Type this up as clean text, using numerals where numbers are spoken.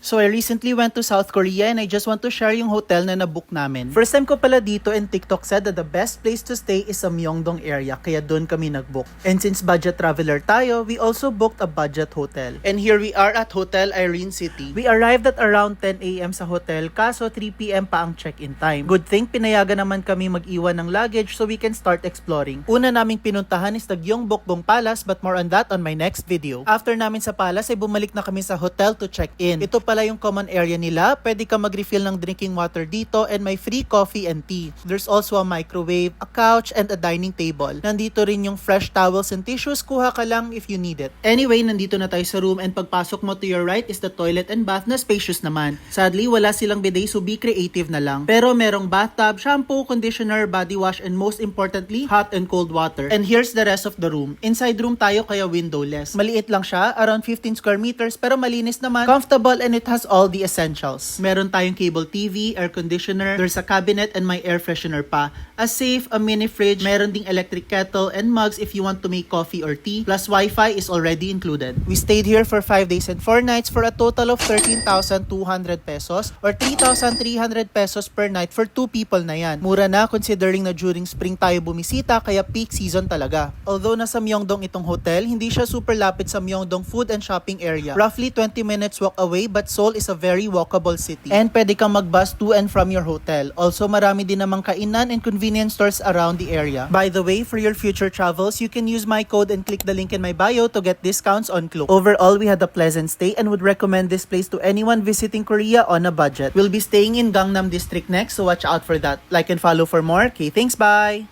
So I recently went to South Korea and I just want to share yung hotel na nabook namin. First time ko pala dito and TikTok said that the best place to stay is sa Myeongdong area kaya doon kami nagbook. And since budget traveler tayo, we also booked a budget hotel. And here we are at Hotel Irene City. We arrived at around 10 AM sa hotel kaso 3 PM pa ang check-in time. Good thing pinayagan naman kami mag-iwan ng luggage so we can start exploring. Una naming pinuntahan is the Gyeongbokgung Palace but more on that on my next video. After namin sa palace ay bumalik na kami sa hotel to check in. Ito pala yung common area nila. Pwede ka mag-refill ng drinking water dito and may free coffee and tea. There's also a microwave, a couch, and a dining table. Nandito rin yung fresh towels and tissues. Kuha ka lang if you need it. Anyway, nandito na tayo sa room and pagpasok mo to your right is the toilet and bath na spacious naman. Sadly, wala silang bidet so be creative na lang. Pero merong bathtub, shampoo, conditioner, body wash, and most importantly, hot and cold water. And here's the rest of the room. Inside room tayo kaya windowless. Maliit lang siya, around 15 square meters pero malinis naman, comfortable, and it has all the essentials. Meron tayong cable TV, air conditioner, there's a cabinet and my air freshener pa. A safe, a mini fridge, meron ding electric kettle and mugs if you want to make coffee or tea, plus Wi-Fi is already included. We stayed here for 5 days and 4 nights for a total of 13,200 pesos or 3,300 pesos per night for 2 people na yan. Mura na considering na during spring tayo bumisita kaya peak season talaga. Although nasa Myeongdong itong hotel, hindi siya super lapit sa Myeongdong food and shopping area. Roughly 20 minutes walk away but Seoul is a very walkable city. And pwede kang mag-bus to and from your hotel. Also, marami din namang kainan and convenience stores around the area. By the way, for your future travels, you can use my code and click the link in my bio to get discounts on Klook. Overall, we had a pleasant stay and would recommend this place to anyone visiting Korea on a budget. We'll be staying in Gangnam District next, so watch out for that. Like and follow for more. Okay, thanks, bye!